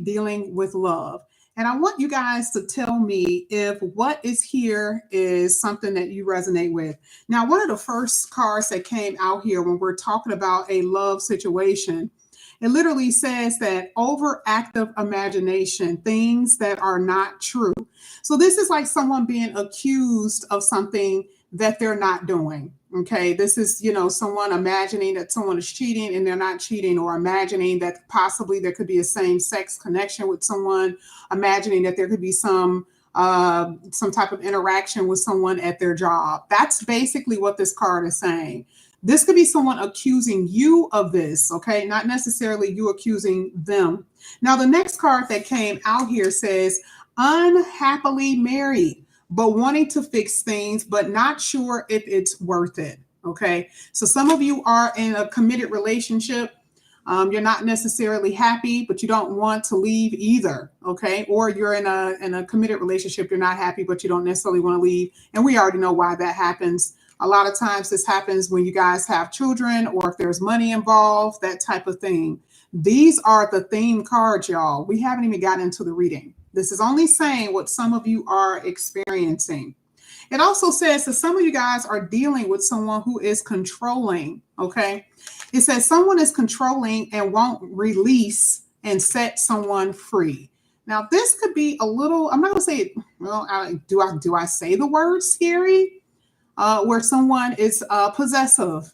dealing with love. And I want you guys to tell me if what is here is something that you resonate with. Now, one of the first cards that came out here when we're talking about a love situation, it literally says that overactive imagination, things that are not true. So this is like someone being accused of something that they're not doing. Okay, this is, someone imagining that someone is cheating and they're not cheating, or imagining that possibly there could be a same-sex connection with someone, imagining that there could be some type of interaction with someone at their job. That's basically what this card is saying. This could be someone accusing you of this, okay? Not necessarily you accusing them. Now, the next card that came out here says unhappily married, but wanting to fix things, but not sure if it's worth it. Okay. So some of you are in a committed relationship. You're not necessarily happy, but you don't want to leave either. Okay. Or you're in a committed relationship. You're not happy, but you don't necessarily want to leave. And we already know why that happens. A lot of times this happens when you guys have children, or if there's money involved, that type of thing. These are the theme cards, y'all. We haven't even gotten into the reading. This is only saying what some of you are experiencing. It also says that some of you guys are dealing with someone who is controlling, okay? It says someone is controlling and won't release and set someone free. Now, this could be a little, I'm not going to say it, well, do I say the word scary? Where someone is possessive.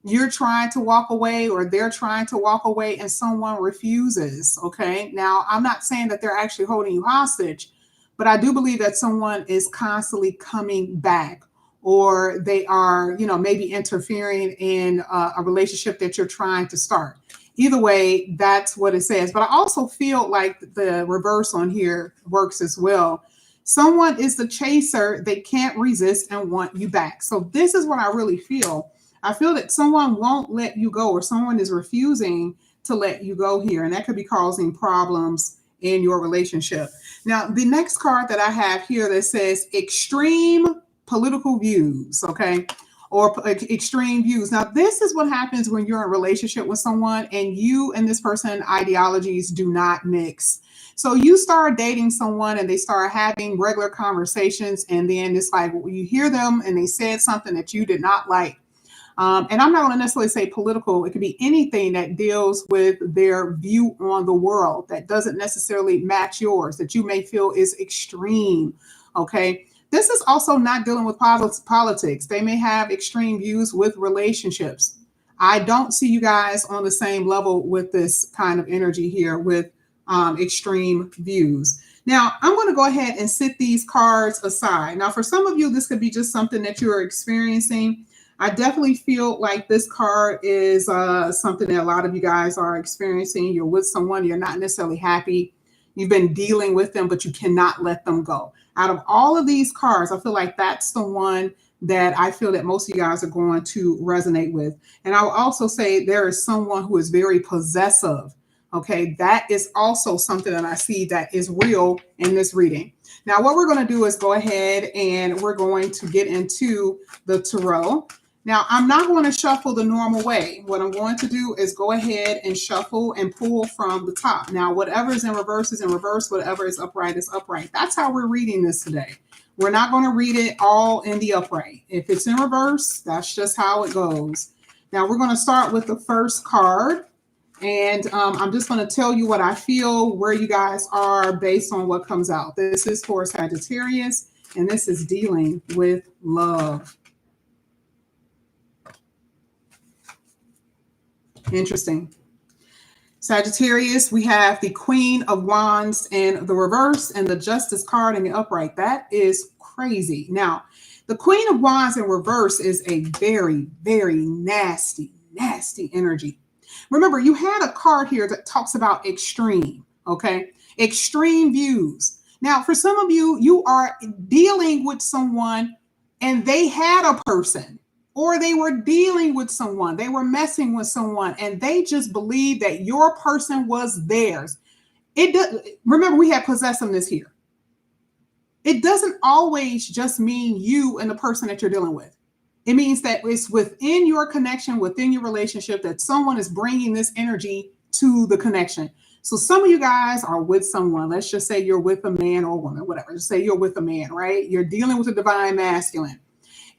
You're trying to walk away, or they're trying to walk away, and someone refuses. Okay. Now, I'm not saying that they're actually holding you hostage, but I do believe that someone is constantly coming back, or they are, maybe interfering in a relationship that you're trying to start. Either way, that's what it says. But I also feel like the reverse on here works as well. Someone is the chaser. They can't resist and want you back. So this is what I really feel. I feel that someone won't let you go, or someone is refusing to let you go here. And that could be causing problems in your relationship. Now, the next card that I have here that says extreme political views, okay, or extreme views. Now, this is what happens when you're in a relationship with someone and you and this person ideologies do not mix. So you start dating someone and they start having regular conversations, and then it's like you hear them and they said something that you did not like. And I'm not going to necessarily say political. It could be anything that deals with their view on the world that doesn't necessarily match yours, that you may feel is extreme. Okay. This is also not dealing with politics. They may have extreme views with relationships. I don't see you guys on the same level with this kind of energy here with extreme views. Now, I'm going to go ahead and sit these cards aside. Now, for some of you, this could be just something that you're experiencing. I definitely feel like this card is something that a lot of you guys are experiencing. You're with someone, you're not necessarily happy. You've been dealing with them, but you cannot let them go. Out of all of these cards, I feel like that's the one that I feel that most of you guys are going to resonate with. And I will also say there is someone who is very possessive. Okay, that is also something that I see that is real in this reading. Now, what we're going to do is go ahead and we're going to get into the tarot. Now, I'm not going to shuffle the normal way. What I'm going to do is go ahead and shuffle and pull from the top. Now, whatever is in reverse is in reverse. Whatever is upright is upright. That's how we're reading this today. We're not going to read it all in the upright. If it's in reverse, that's just how it goes. Now, we're going to start with the first card. And I'm just going to tell you what I feel, where you guys are based on what comes out. This is for Sagittarius, and this is dealing with love. Interesting. Sagittarius, we have the Queen of Wands in the reverse and the Justice card in the upright. That is crazy. Now, the Queen of Wands in reverse is a very, very nasty, nasty energy. Remember, you had a card here that talks about extreme, okay? Extreme views. Now, for some of you, you are dealing with someone and they had a person, or they were dealing with someone, they were messing with someone, and they just believed that your person was theirs. Remember, we had possessiveness here. It doesn't always just mean you and the person that you're dealing with. It means that it's within your connection, within your relationship, that someone is bringing this energy to the connection. So some of you guys are with someone. Let's just say you're with a man or a woman, whatever. Just say you're with a man, right? You're dealing with a divine masculine.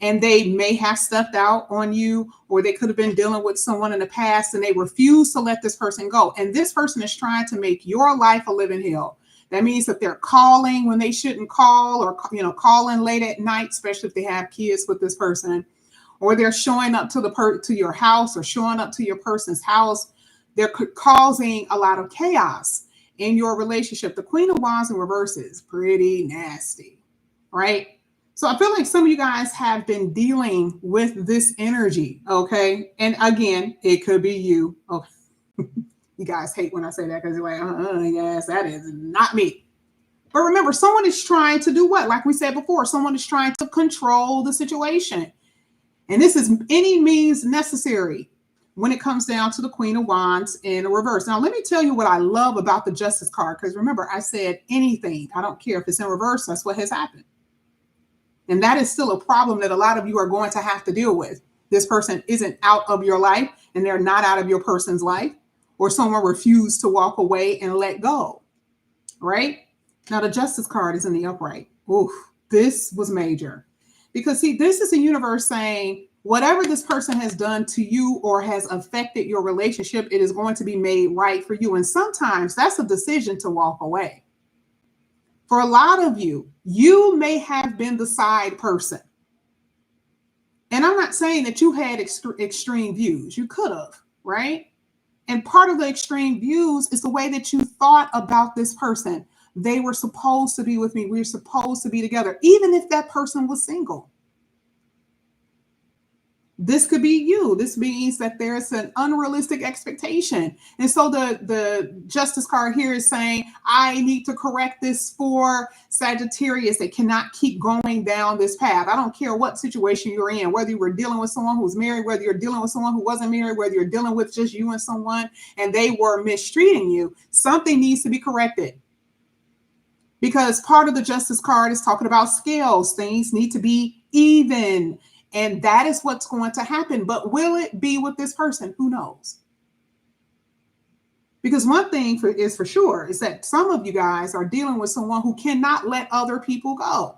And they may have stepped out on you, or they could have been dealing with someone in the past and they refuse to let this person go. And this person is trying to make your life a living hell. That means that they're calling when they shouldn't call, or calling late at night, especially if they have kids with this person, or they're showing up to your house, or showing up to your person's house. They're causing a lot of chaos in your relationship. The Queen of Wands in reverse is pretty nasty, right? So I feel like some of you guys have been dealing with this energy, okay? And again, it could be you. Oh, you guys hate when I say that because you're like, yes, that is not me. But remember, someone is trying to do what? Like we said before, someone is trying to control the situation. And this is any means necessary when it comes down to the Queen of Wands in reverse. Now, let me tell you what I love about the Justice card, because remember, I said anything. I don't care if it's in reverse. That's what has happened. And that is still a problem that a lot of you are going to have to deal with. This person isn't out of your life, and they're not out of your person's life, or someone refused to walk away and let go, right? Now, the Justice card is in the upright. Oof, this was major. Because, see, this is the universe saying, whatever this person has done to you or has affected your relationship, it is going to be made right for you. And sometimes that's a decision to walk away. For a lot of you, you may have been the side person. And I'm not saying that you had extreme views. You could have, right? And part of the extreme views is the way that you thought about this person. They were supposed to be with me. We were supposed to be together, even if that person was single. This could be you. This means that there's an unrealistic expectation. And so the Justice card here is saying, I need to correct this for Sagittarius. They cannot keep going down this path. I don't care what situation you're in, whether you were dealing with someone who's married, whether you're dealing with someone who wasn't married, whether you're dealing with just you and someone and they were mistreating you, something needs to be corrected. Because part of the Justice card is talking about scales. Things need to be even. And that is what's going to happen. But will it be with this person? Who knows? Because one thing is for sure is that some of you guys are dealing with someone who cannot let other people go.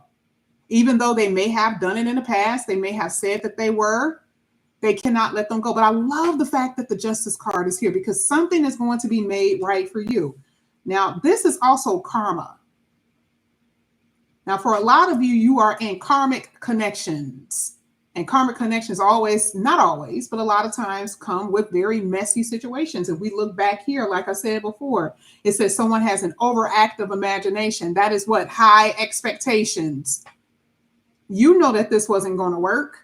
Even though they may have done it in the past, they may have said that they were, they cannot let them go. But I love the fact that the Justice card is here, because something is going to be made right for you. Now, this is also karma. Now, for a lot of you, you are in karmic connections. And karmic connections always, not always, but a lot of times come with very messy situations. If we look back here, like I said before, it says someone has an overactive imagination. That is what? High expectations. You know that this wasn't going to work,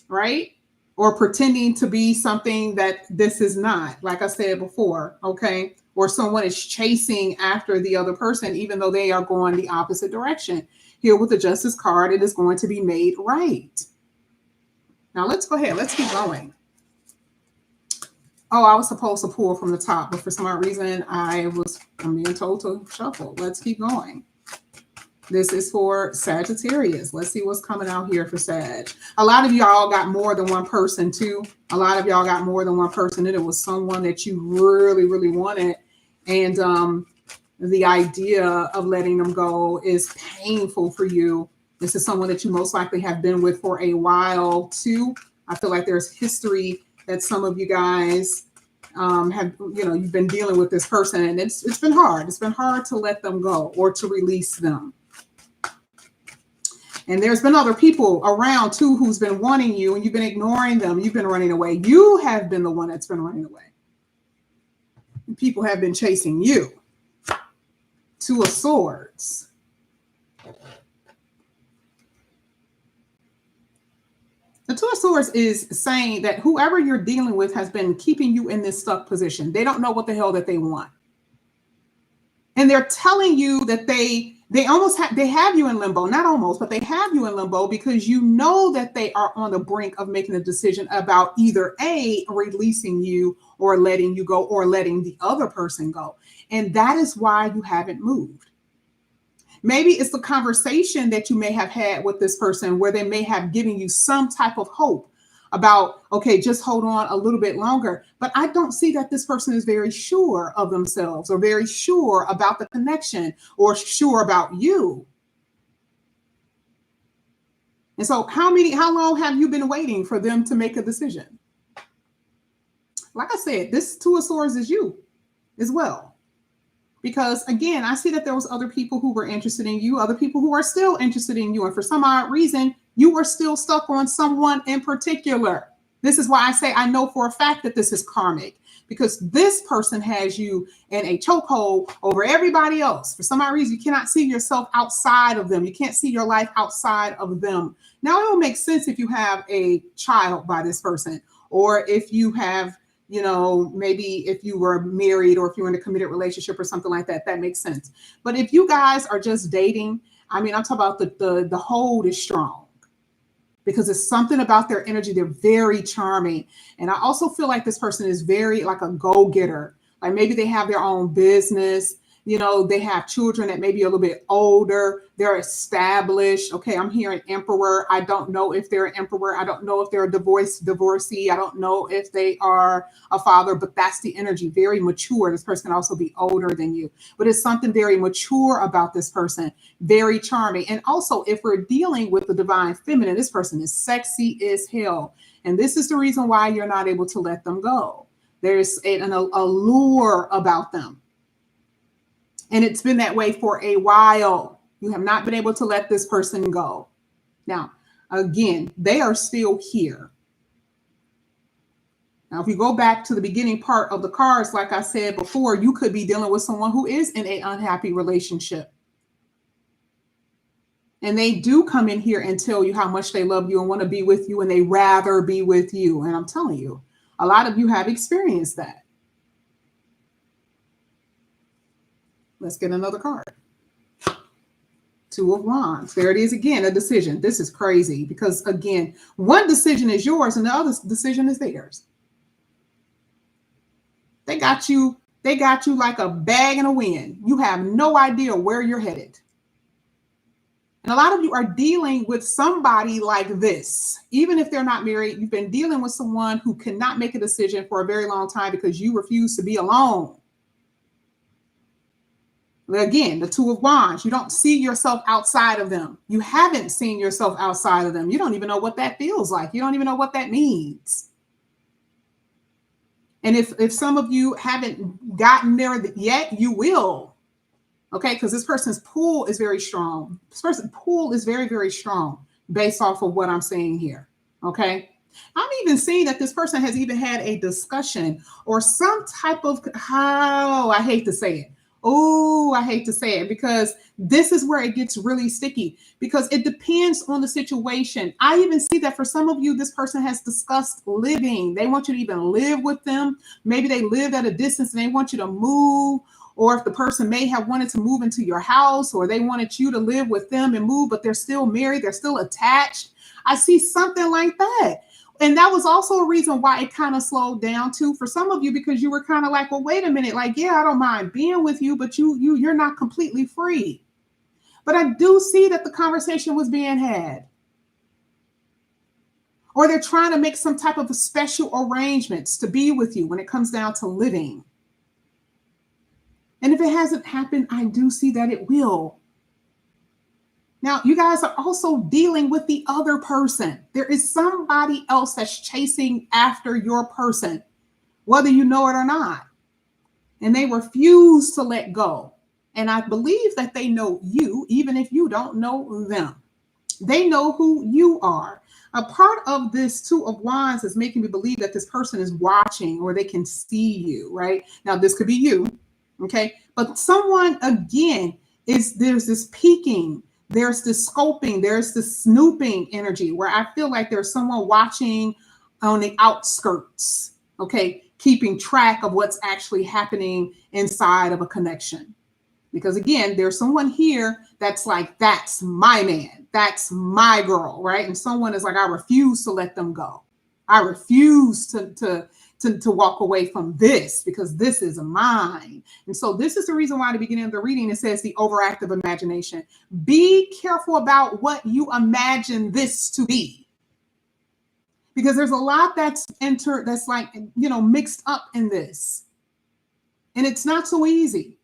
right? Or pretending to be something that this is not, like I said before, okay? Or someone is chasing after the other person, even though they are going the opposite direction. Here with the Justice card, it is going to be made right. Now let's go ahead. Let's keep going. Oh, I was supposed to pull from the top, but for some odd reason, I'm being told to shuffle. Let's keep going. This is for Sagittarius. Let's see what's coming out here for Sag. A lot of y'all got more than one person too. A lot of y'all got more than one person, and it was someone that you really, really wanted. And the idea of letting them go is painful for you. This is someone that you most likely have been with for a while too. I feel like there's history that some of you guys have, you've been dealing with this person, and it's been hard. It's been hard to let them go or to release them. And there's been other people around too who's been wanting you, and you've been ignoring them. You've been running away. You have been the one that's been running away. People have been chasing you. Two of Swords. The Two of Swords is saying that whoever you're dealing with has been keeping you in this stuck position. They don't know what the hell that they want. And they're telling you that they have you in limbo, not almost, but they have you in limbo because you know that they are on the brink of making a decision about either A, releasing you or letting you go or letting the other person go. And that is why you haven't moved. Maybe it's the conversation that you may have had with this person where they may have given you some type of hope about, okay, just hold on a little bit longer. But I don't see that this person is very sure of themselves or very sure about the connection or sure about you. And so how long have you been waiting for them to make a decision? Like I said, this Two of Swords is you as well. Because again, I see that there was other people who were interested in you, other people who are still interested in you. And for some odd reason, you were still stuck on someone in particular. This is why I say I know for a fact that this is karmic, because this person has you in a chokehold over everybody else. For some odd reason, you cannot see yourself outside of them. You can't see your life outside of them. Now, it will make sense if you have a child by this person, or if you have, you know, maybe if you were married or if you're in a committed relationship or something like that, that makes sense. But if you guys are just dating, I mean, I'm talking about the hold is strong, because it's something about their energy. They're very charming. And I also feel like this person is very like a go-getter. Like maybe they have their own business. You know, they have children that may be a little bit older. They're established. Okay, I'm hearing emperor. I don't know if they're an emperor. I don't know if they're a divorcee. I don't know if they are a father, but that's the energy. Very mature. This person can also be older than you, but it's something very mature about this person. Very charming. And also, if we're dealing with the divine feminine, this person is sexy as hell. And this is the reason why you're not able to let them go. There's an allure about them. And it's been that way for a while. You have not been able to let this person go. Now, again, they are still here. Now, if you go back to the beginning part of the cards, like I said before, you could be dealing with someone who is in an unhappy relationship. And they do come in here and tell you how much they love you and want to be with you, and they rather be with you. And I'm telling you, a lot of you have experienced that. Let's get another card. Two of Wands. There it is again, a decision. This is crazy because, again, one decision is yours and the other decision is theirs. They got you like a bag in a wind. You have no idea where you're headed. And a lot of you are dealing with somebody like this. Even if they're not married, you've been dealing with someone who cannot make a decision for a very long time because you refuse to be alone. Again, the Two of Wands, you don't see yourself outside of them. You haven't seen yourself outside of them. You don't even know what that feels like. You don't even know what that means. And if some of you haven't gotten there yet, you will. Okay, because this person's pull is very strong. This person's pull is very, very strong based off of what I'm saying here. Okay. I'm even seeing that this person has even had a discussion or some type of, I hate to say it. Oh, I hate to say it, because this is where it gets really sticky, because it depends on the situation. I even see that for some of you, this person has discussed living. They want you to even live with them. Maybe they live at a distance and they want you to move. Or if the person may have wanted to move into your house, or they wanted you to live with them and move, but they're still married, they're still attached. I see something like that. And that was also a reason why it kind of slowed down too for some of you, because you were kind of like, well, wait a minute, like, yeah, I don't mind being with you, but you're not completely free. But I do see that the conversation was being had. Or they're trying to make some type of special arrangements to be with you when it comes down to living. And if it hasn't happened, I do see that it will. Now, you guys are also dealing with the other person. There is somebody else that's chasing after your person, whether you know it or not. And they refuse to let go. And I believe that they know you, even if you don't know them. They know who you are. A part of this Two of Wands is making me believe that this person is watching, or they can see you, right? Now, this could be you, okay? But someone, again, there's this peeking. There's this scoping, there's this snooping energy where I feel like there's someone watching on the outskirts, okay, keeping track of what's actually happening inside of a connection. Because again, there's someone here that's like, that's my man, that's my girl, right? And someone is like, I refuse to let them go. I refuse to walk away from this, because this is mine. And so this is the reason why at the beginning of the reading, it says the overactive imagination. Be careful about what you imagine this to be. because there's a lot that's like, mixed up in this. And it's not so easy.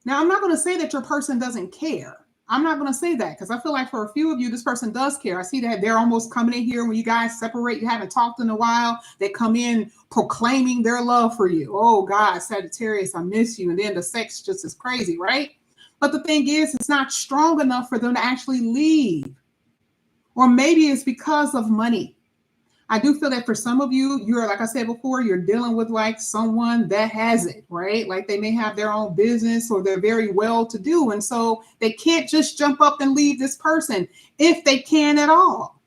Now, I'm not going to say that your person doesn't care. I'm not going to say that, because I feel like for a few of you, this person does care. I see that they're almost coming in here when you guys separate. You haven't talked in a while. They come in proclaiming their love for you. Oh, God, Sagittarius, I miss you. And then the sex just is crazy, right? But the thing is, it's not strong enough for them to actually leave. Or maybe it's because of money. I do feel that for some of you, you're, like I said before, you're dealing with like someone that has it, right? Like they may have their own business, or they're very well to do. And so they can't just jump up and leave this person if they can at all.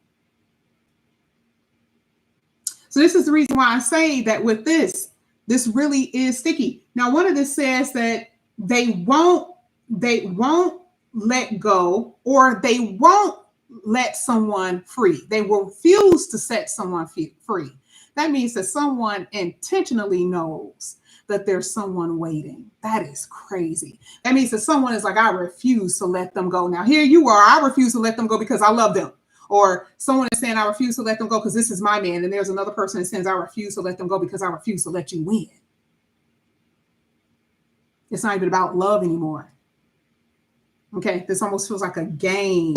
So this is the reason why I say that with this really is sticky. Now, one of this says that they won't let go, or they won't let someone free. They will refuse to set someone free. That means that someone intentionally knows that there's someone waiting. That is crazy. That means that someone is like, I refuse to let them go. Now, here you are. I refuse to let them go because I love them. Or someone is saying, I refuse to let them go because this is my man. And there's another person that says, I refuse to let them go because I refuse to let you win. It's not even about love anymore. Okay, this almost feels like a game.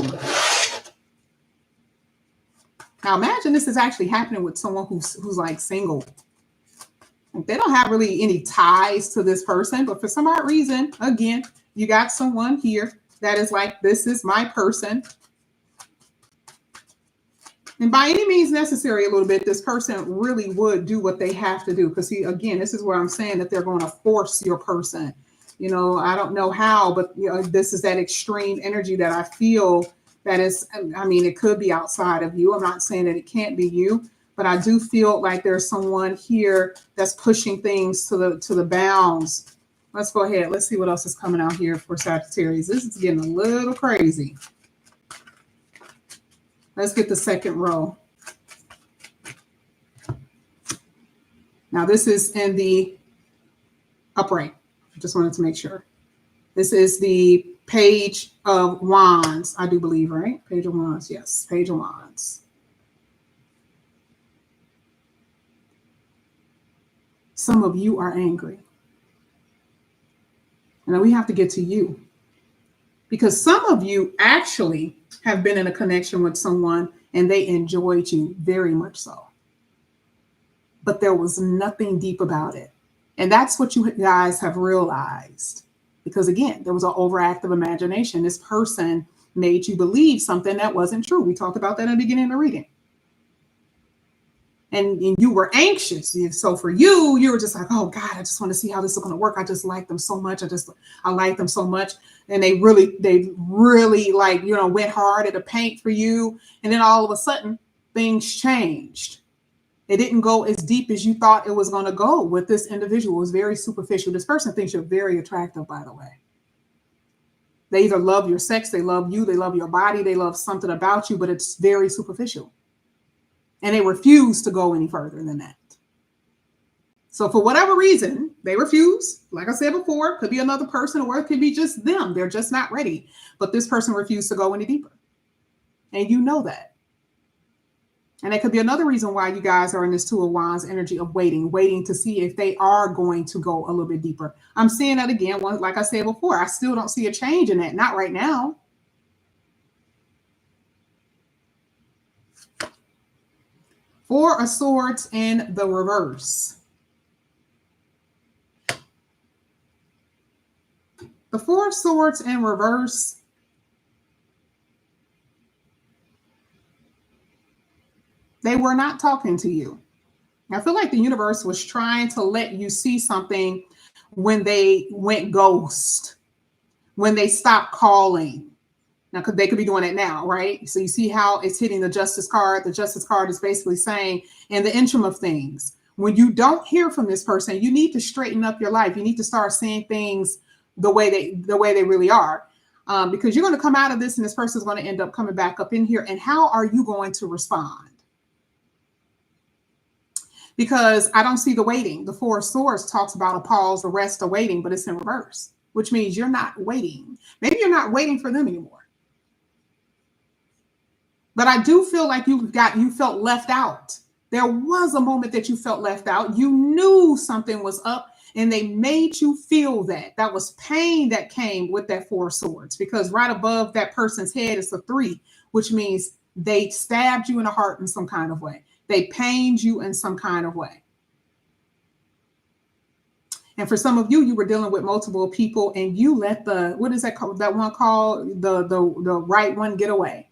Now imagine this is actually happening with someone who's like single. Like they don't have really any ties to this person, but for some odd reason, again, you got someone here that is like, this is my person. And by any means necessary, a little bit, this person really would do what they have to do. Because see, again, this is where I'm saying that they're going to force your person. I don't know how, but this is that extreme energy that I feel. That is, I mean, it could be outside of you. I'm not saying that it can't be you, but I do feel like there's someone here that's pushing things to the bounds. Let's go ahead. Let's see what else is coming out here for Sagittarius. This is getting a little crazy. Let's get the second row. Now, this is in the upright. I just wanted to make sure. This is the Page of Wands, I do believe, right? Page of Wands, yes, Page of Wands. Some of you are angry. And then we have to get to you. Because some of you actually have been in a connection with someone and they enjoyed you very much so. But there was nothing deep about it. And that's what you guys have realized. Because again, there was an overactive imagination. This person made you believe something that wasn't true. We talked about that in the beginning of the reading. And you were anxious. So for you, you were just like, oh God, I just want to see how this is going to work. I just like them so much. I like them so much. And they really like, went hard at the paint for you. And then all of a sudden things changed. It didn't go as deep as you thought it was going to go with this individual. It was very superficial. This person thinks you're very attractive, by the way. They either love your sex, they love you, they love your body, they love something about you, but it's very superficial. And they refuse to go any further than that. So for whatever reason, they refuse. Like I said before, it could be another person, or it could be just them. They're just not ready. But this person refused to go any deeper. And you know that. And it could be another reason why you guys are in this Two of Wands energy of waiting to see if they are going to go a little bit deeper. I'm seeing that again. Like I said before, I still don't see a change in that. Not right now. Four of Swords in the reverse. The Four of Swords in reverse. They were not talking to you. I feel like the universe was trying to let you see something when they went ghost, when they stopped calling. Now, they could be doing it now, right? So you see how it's hitting the Justice card. The Justice card is basically saying, in the interim of things, when you don't hear from this person, you need to straighten up your life. You need to start seeing things the way they really are. Because you're going to come out of this and this person is going to end up coming back up in here. And how are you going to respond? Because I don't see the waiting. The Four of Swords talks about a pause, a rest, a waiting, but it's in reverse, which means you're not waiting. Maybe you're not waiting for them anymore. But I do feel like you felt left out. There was a moment that you felt left out. You knew something was up and they made you feel that. That was pain that came with that Four of Swords, because right above that person's head is a 3, which means they stabbed you in the heart in some kind of way. They pained you in some kind of way. And for some of you, you were dealing with multiple people and you let the, what is that called? That one called the right one get away.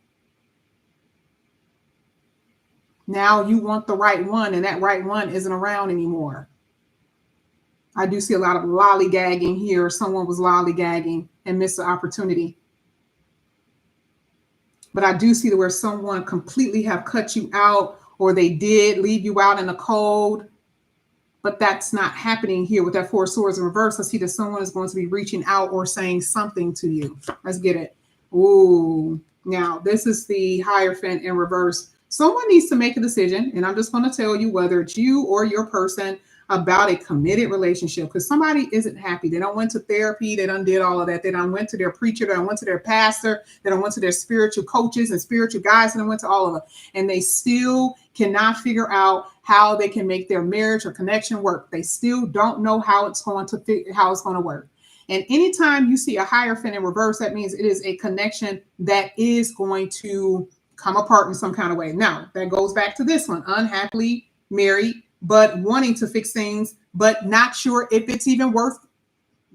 Now you want the right one and that right one isn't around anymore. I do see a lot of lollygagging here. Someone was lollygagging and missed the opportunity. But I do see where someone completely have cut you out, or they did leave you out in the cold. But that's not happening here with that Four of Swords in reverse. I see that someone is going to be reaching out or saying something to you. Let's get it. Ooh, now this is the Hierophant in reverse. Someone needs to make a decision, and I'm just going to tell you whether it's you or your person about a committed relationship, because somebody isn't happy. They don't went to therapy. They done did all of that. They done went to their preacher. They done went to their pastor. They done went to their spiritual coaches and spiritual guides, and they went to all of them. And they still cannot figure out how they can make their marriage or connection work. They still don't know how it's going to work. And anytime you see a Hierophant in reverse, that means it is a connection that is going to come apart in some kind of way. Now, that goes back to this one, unhappily married, but wanting to fix things, but not sure if it's even worth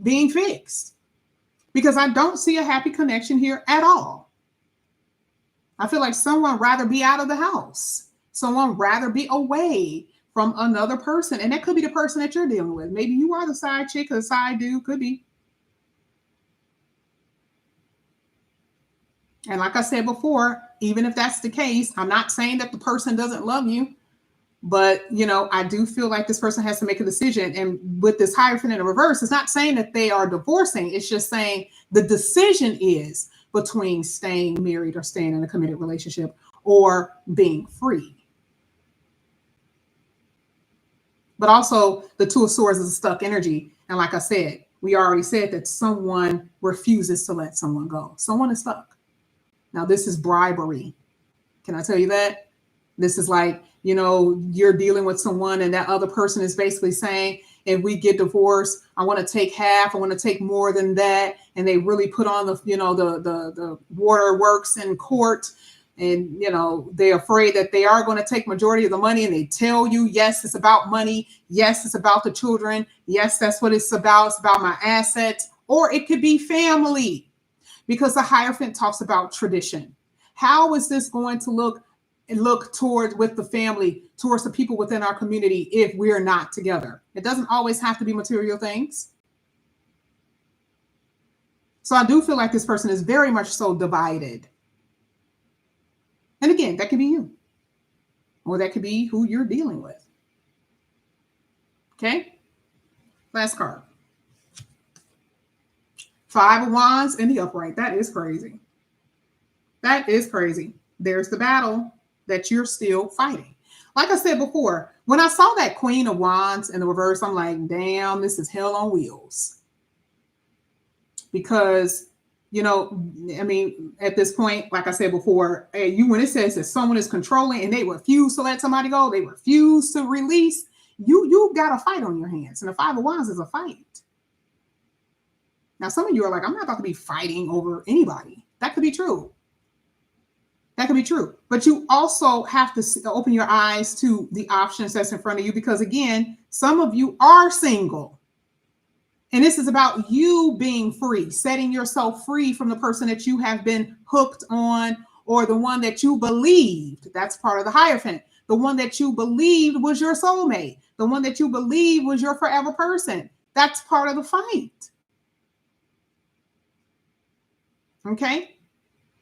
being fixed. Because I don't see a happy connection here at all. I feel like someone rather be out of the house. Someone rather be away from another person. And that could be the person that you're dealing with. Maybe you are the side chick or the side dude, could be. And like I said before, even if that's the case, I'm not saying that the person doesn't love you. But, you know, I do feel like this person has to make a decision. And with this Hierophant in the reverse, it's not saying that they are divorcing. It's just saying the decision is between staying married or staying in a committed relationship or being free. But also the Two of Swords is a stuck energy. And like I said, we already said that someone refuses to let someone go. Someone is stuck. Now, this is bribery. Can I tell you that? This is like, you know, you're dealing with someone and that other person is basically saying, if we get divorced, I want to take half. I want to take more than that. And they really put on the, you know, the waterworks in court. And, you know, they're afraid that they are going to take majority of the money. And they tell you, yes, it's about money. Yes, it's about the children. Yes, that's what it's about. It's about my assets. Or it could be family, because the Hierophant talks about tradition. How is this going to look towards with the family, towards the people within our community if we're not together? It doesn't always have to be material things. So I do feel like this person is very much so divided. And again, that could be you, or that could be who you're dealing with. Okay. Last card. 5 of Wands in the upright. That is crazy. That is crazy. There's the battle that you're still fighting. Like I said before, when I saw that Queen of Wands in the reverse, I'm like, damn, this is hell on wheels. Because, you know, I mean, at this point, like I said before, when it says that someone is controlling and they refuse to let somebody go, they refuse to release, you've got a fight on your hands. And the 5 of Wands is a fight. Now, some of you are like, I'm not about to be fighting over anybody. That could be true. That could be true. But you also have to open your eyes to the options that's in front of you, because, again, some of you are single. And this is about you being free, setting yourself free from the person that you have been hooked on, or the one that you believed. That's part of the Hierophant. The one that you believed was your soulmate. The one that you believed was your forever person. That's part of the fight. Okay?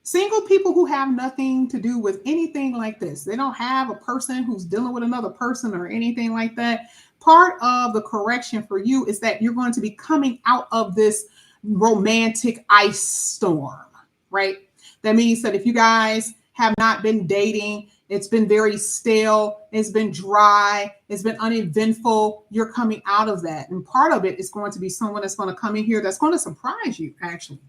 Single people who have nothing to do with anything like this. They don't have a person who's dealing with another person or anything like that. Part of the correction for you is that you're going to be coming out of this romantic ice storm, right? That means that if you guys have not been dating, it's been very stale, it's been dry, it's been uneventful, you're coming out of that. And part of it is going to be someone that's going to come in here that's going to surprise you, actually.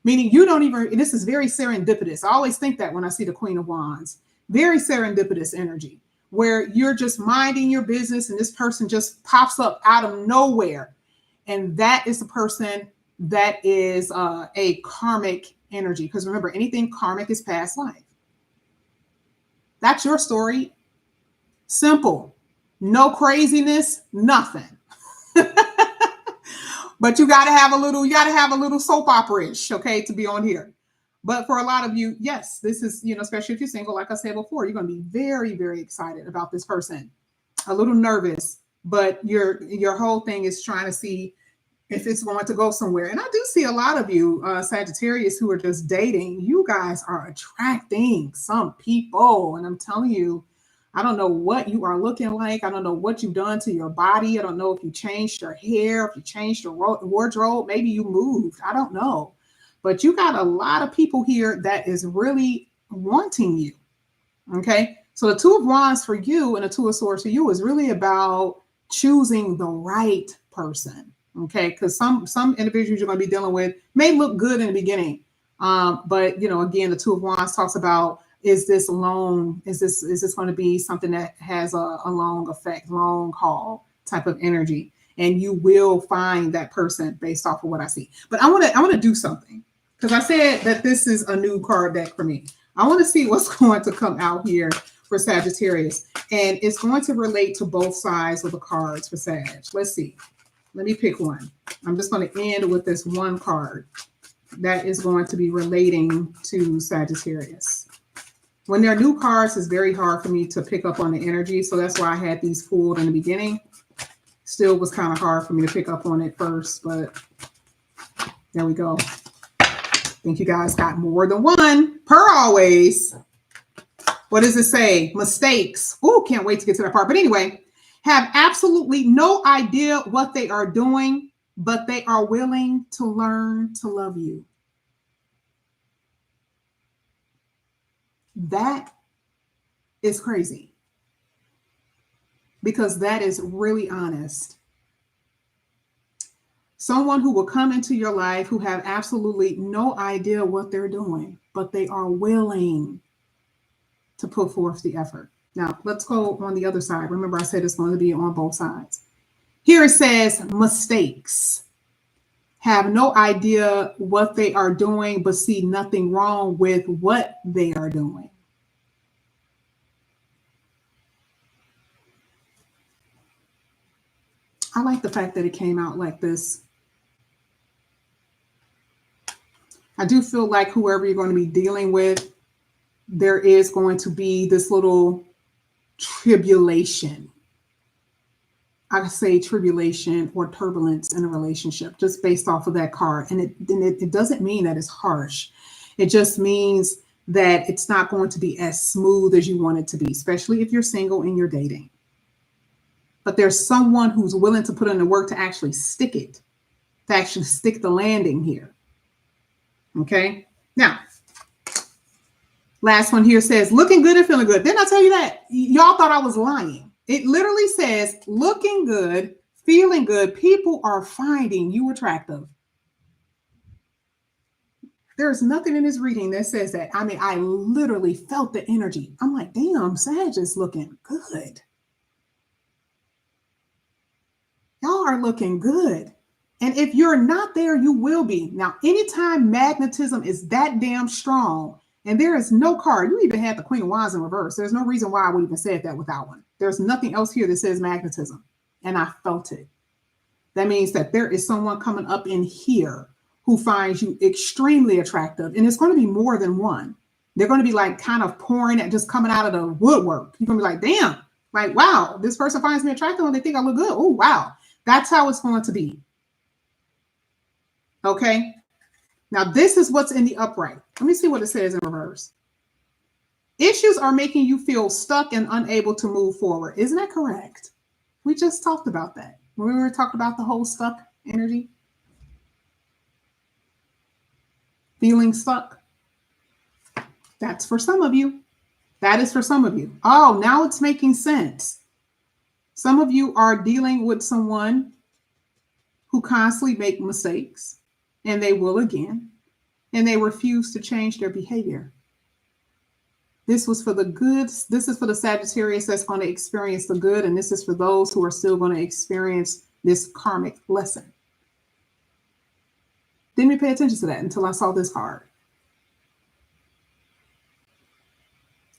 Meaning you don't even, this is very serendipitous. I always think that when I see the Queen of Wands, very serendipitous energy, where you're just minding your business and this person just pops up out of nowhere. And that is the person that is a karmic energy. Because remember, anything karmic is past life. That's your story. Simple. No craziness, nothing. But you gotta have a little soap opera-ish, okay, to be on here. But for a lot of you, yes, this is, especially if you're single, like I said before, you're gonna be very, very excited about this person. A little nervous, but your whole thing is trying to see if it's going to go somewhere. And I do see a lot of you, Sagittarius, who are just dating. You guys are attracting some people. And I'm telling you, I don't know what you are looking like. I don't know what you've done to your body. I don't know if you changed your hair, if you changed your wardrobe. Maybe you moved. I don't know. But you got a lot of people here that is really wanting you. Okay. So the Two of Wands for you and the Two of Swords for you is really about choosing the right person. Okay, because some individuals you're going to be dealing with may look good in the beginning, but again, the Two of Wands talks about, is this long? Is this going to be something that has a long effect, long haul type of energy? And you will find that person based off of what I see. But I want to do something, because I said that this is a new card deck for me. I want to see what's going to come out here for Sagittarius, and it's going to relate to both sides of the cards for Sag. Let's see. Let me pick one. I'm just going to end with this one card that is going to be relating to Sagittarius. When there are new cards, it's very hard for me to pick up on the energy. So that's why I had these pulled in the beginning. Still was kind of hard for me to pick up on it first, but there we go. I think you guys got more than one, per always. What does it say? Mistakes. Oh, can't wait to get to that part. But anyway, have absolutely no idea what they are doing, but they are willing to learn to love you. That is crazy, because that is really honest. Someone who will come into your life who have absolutely no idea what they're doing, but they are willing to put forth the effort. Now, let's go on the other side. Remember, I said it's going to be on both sides. Here it says mistakes. Have no idea what they are doing, but see nothing wrong with what they are doing. I like the fact that it came out like this. I do feel like whoever you're going to be dealing with, there is going to be this little tribulation. I say tribulation or turbulence in a relationship, just based off of that card. And it doesn't mean that it's harsh. It just means that it's not going to be as smooth as you want it to be, especially if you're single and you're dating. But there's someone who's willing to put in the work to actually stick it, to actually stick the landing here. Okay. Now, last one here says, looking good and feeling good. Didn't I tell you that? Y'all thought I was lying. It literally says, looking good, feeling good. People are finding you attractive. There's nothing in this reading that says that. I mean, I literally felt the energy. I'm like, damn, Sag is looking good. Y'all are looking good. And if you're not there, you will be. Now, anytime magnetism is that damn strong, and there is no card, you even had the Queen of Wands in reverse. There's no reason why I would even say that without one. There's nothing else here that says magnetism. And I felt it. That means that there is someone coming up in here who finds you extremely attractive. And it's going to be more than one. They're going to be like kind of pouring it, just coming out of the woodwork. You're going to be like, damn, like, wow, this person finds me attractive and they think I look good. Oh, wow. That's how it's going to be. Okay. Now, this is what's in the upright. Let me see what it says in reverse. Issues are making you feel stuck and unable to move forward. Isn't that correct? We just talked about that when we were talking about the whole stuck energy. Feeling stuck. That's for some of you. That is for some of you. Oh, now it's making sense. Some of you are dealing with someone who constantly make mistakes, and they will again, and they refuse to change their behavior. This was for the good. This is for the Sagittarius that's going to experience the good. And this is for those who are still going to experience this karmic lesson. Didn't even pay attention to that until I saw this card.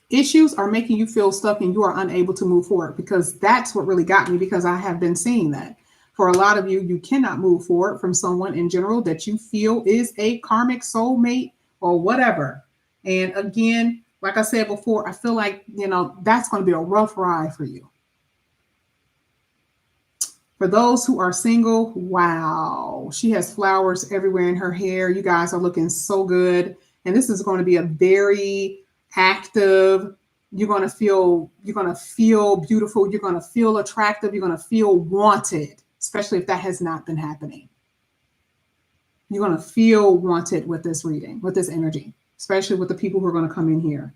Issues are making you feel stuck and you are unable to move forward, because that's what really got me, because I have been seeing that. For a lot of you, you cannot move forward from someone in general that you feel is a karmic soulmate or whatever. And again, like I said before, I feel like, that's going to be a rough ride for you. For those who are single, wow, she has flowers everywhere in her hair. You guys are looking so good. And this is going to be a very active, you're going to feel beautiful. You're going to feel attractive. You're going to feel wanted, especially if that has not been happening. You're going to feel wanted with this reading, with this energy, especially with the people who are going to come in here.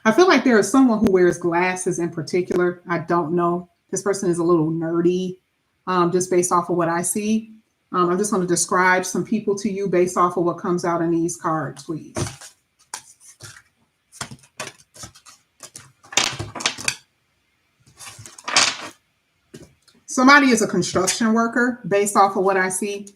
I feel like there is someone who wears glasses in particular. I don't know. This person is a little nerdy, just based off of what I see. I'm just going to describe some people to you based off of what comes out in these cards, please. Somebody is a construction worker based off of what I see.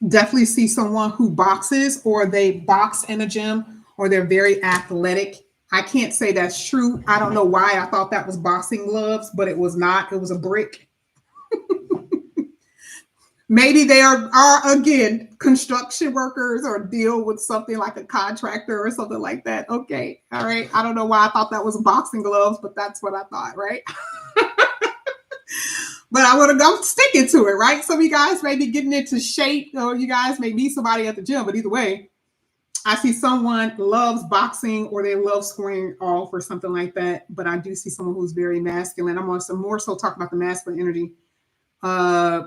Definitely see someone who boxes, or they box in a gym, or they're very athletic. I can't say that's true. I don't know why I thought that was boxing gloves, but it was not. It was a brick. Maybe they are again, construction workers or deal with something like a contractor or something like that. Okay. All right. I don't know why I thought that was boxing gloves, but that's what I thought, right? But I would have gone sticking to it, right? Some of you guys may be getting into shape, or you guys may meet somebody at the gym, but either way, I see someone loves boxing, or they love squaring off or something like that. But I do see someone who's very masculine. I'm also more so talking about the masculine energy.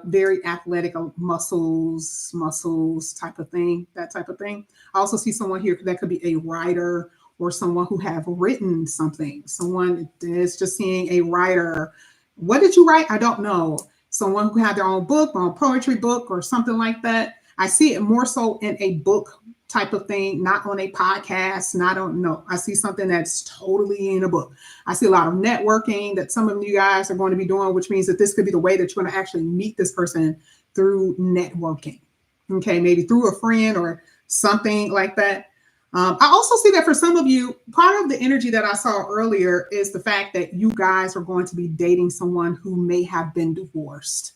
Very athletic, muscles type of thing, that type of thing. I also see someone here that could be a writer, or someone who have written something. Someone is just seeing a writer. What did you write? I don't know. Someone who had their own book, their own poetry book or something like that. I see it more so in a book type of thing, not on a podcast. And I don't know. I see something that's totally in a book. I see a lot of networking that some of you guys are going to be doing, which means that this could be the way that you're going to actually meet this person, through networking. Okay, maybe through a friend or something like that. I also see that for some of you, part of the energy that I saw earlier is the fact that you guys are going to be dating someone who may have been divorced,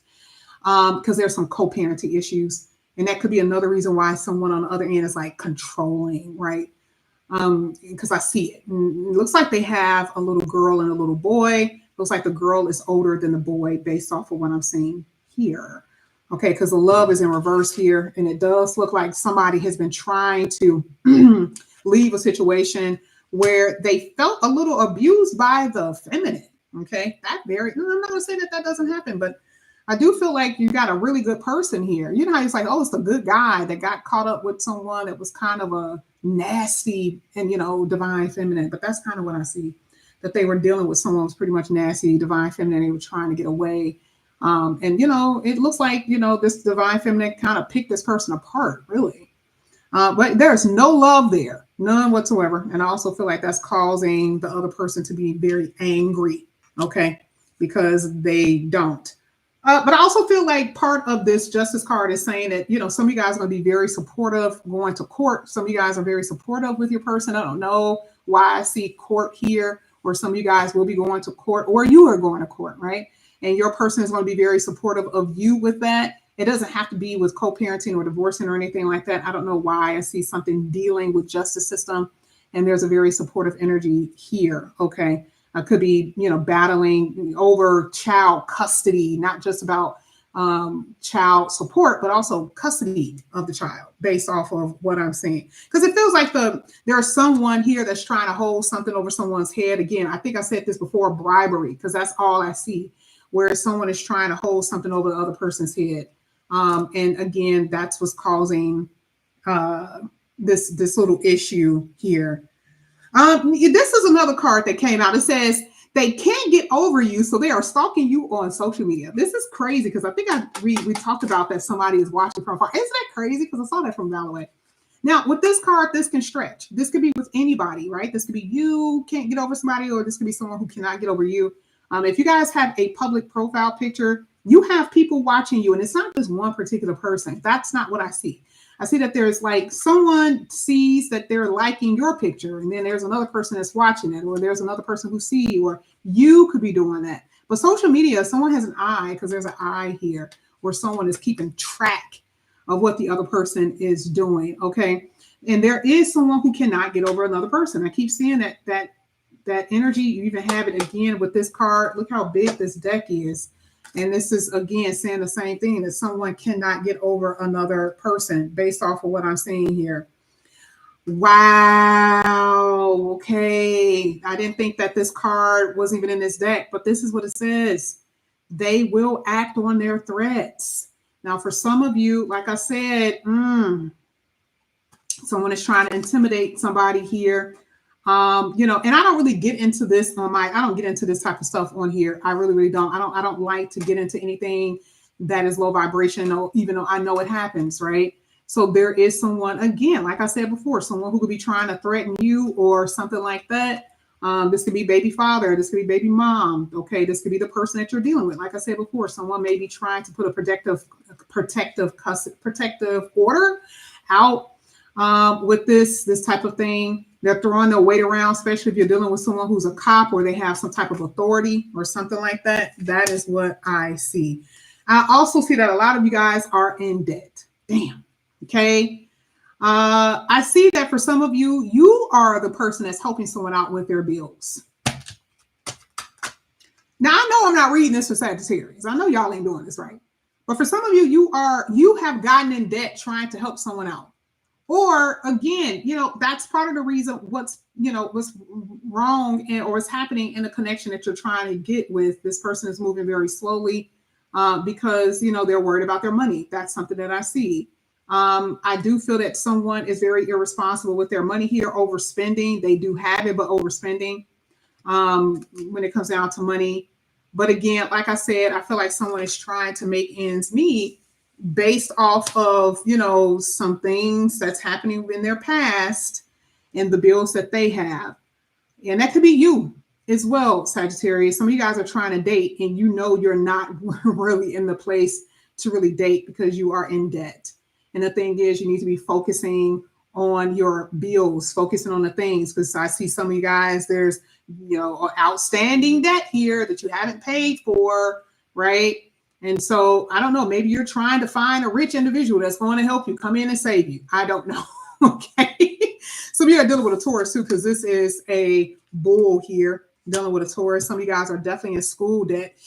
because there's some co-parenting issues. And that could be another reason why someone on the other end is like controlling, right? Because I see it. And it looks like they have a little girl and a little boy. Looks like the girl is older than the boy based off of what I'm seeing here. Okay, because the love is in reverse here. And it does look like somebody has been trying to leave a situation where they felt a little abused by the feminine. Okay, I'm not going to say that that doesn't happen, but I do feel like you got a really good person here. You know how it's like, oh, it's the good guy that got caught up with someone that was kind of a nasty and, divine feminine. But that's kind of what I see, that they were dealing with someone who's pretty much nasty, divine feminine. They were trying to get away. And, it looks like, this divine feminine kind of picked this person apart, really. But there's no love there, none whatsoever. And I also feel like that's causing the other person to be very angry, okay, because they don't. But I also feel like part of this justice card is saying that, some of you guys are going to be very supportive going to court. Some of you guys are very supportive with your person. I don't know why I see court here, or some of you guys will be going to court, or you are going to court, right? And your person is going to be very supportive of you with that. It doesn't have to be with co-parenting or divorcing or anything like that. I don't know why I see something dealing with justice system, and there's a very supportive energy here, okay? Could be, battling over child custody, not just about child support, but also custody of the child based off of what I'm seeing. Because it feels like there's someone here that's trying to hold something over someone's head. Again, I think I said this before, bribery, because that's all I see, where someone is trying to hold something over the other person's head. And again, that's what's causing this little issue here. This is another card that came out. It says they can't get over you, so they are stalking you on social media. This is crazy, because I think we talked about that somebody is watching from far. Isn't that crazy? Because I saw that from Valaway. Now, with this card, this can stretch. This could be with anybody, right? This could be you can't get over somebody, or this could be someone who cannot get over you. If you guys have a public profile picture, you have people watching you, and it's not just one particular person. That's not what I see. I see that there's like someone sees that they're liking your picture, and then there's another person that's watching it, or there's another person who sees you, or you could be doing that. But social media, someone has an eye, because there's an eye here, where someone is keeping track of what the other person is doing. Okay. And there is someone who cannot get over another person. I keep seeing that energy. You even have it again with this card. Look how big this deck is. And this is again saying the same thing, that someone cannot get over another person based off of what I'm seeing here. Wow. Okay. I didn't think that this card was even in this deck, but this is what it says. They will act on their threats. Now, for some of you, like I said, someone is trying to intimidate somebody here. And I don't really get into this on I don't get into this type of stuff on here. I really, really don't. I don't like to get into anything that is low vibration, even though I know it happens, right? So there is someone, again, like I said before, someone who could be trying to threaten you or something like that. This could be baby father. This could be baby mom. Okay. This could be the person that you're dealing with. Like I said before, someone may be trying to put a protective order out with this type of thing. They're throwing their weight around, especially if you're dealing with someone who's a cop or they have some type of authority or something like that. That is what I see. I also see that a lot of you guys are in debt. Damn. Okay. I see that for some of you, you are the person that's helping someone out with their bills. Now, I know I'm not reading this for Sagittarius. I know y'all ain't doing this right. But for some of you, you have gotten in debt trying to help someone out. Or again, that's part of the reason what's wrong or what's happening in the connection that you're trying to get with. This person is moving very slowly because, they're worried about their money. That's something that I see. I do feel that someone is very irresponsible with their money here, overspending. They do have it, but overspending when it comes down to money. But again, like I said, I feel like someone is trying to make ends meet based off of, some things that's happening in their past and the bills that they have. And that could be you as well, Sagittarius. Some of you guys are trying to date and you're not really in the place to really date because you are in debt. And the thing is, you need to be focusing on your bills, focusing on the things, because I see some of you guys, there's, outstanding debt here that you haven't paid for, right? And so I don't know, maybe you're trying to find a rich individual that's going to help you come in and save you. I don't know. Okay. Some of you are dealing with a Taurus too, because this is a bull here dealing with a Taurus. Some of you guys are definitely in school debt.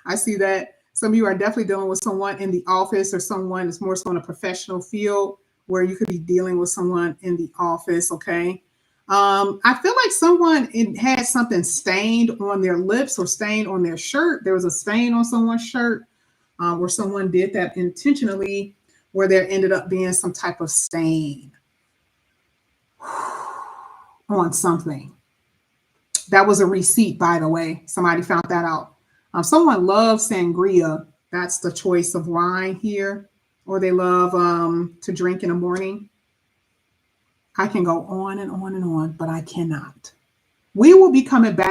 I see that. Some of you are definitely dealing with someone in the office or someone that's more so in a professional field where you could be dealing with someone in the office. Okay. I feel like someone had something stained on their lips or stained on their shirt. There was a stain on someone's shirt where someone did that intentionally, where there ended up being some type of stain on something. That was a receipt, by the way. Somebody found that out. Someone loves sangria. That's the choice of wine here. Or they love to drink in the morning. I can go on and on and on, but I cannot. We will be coming back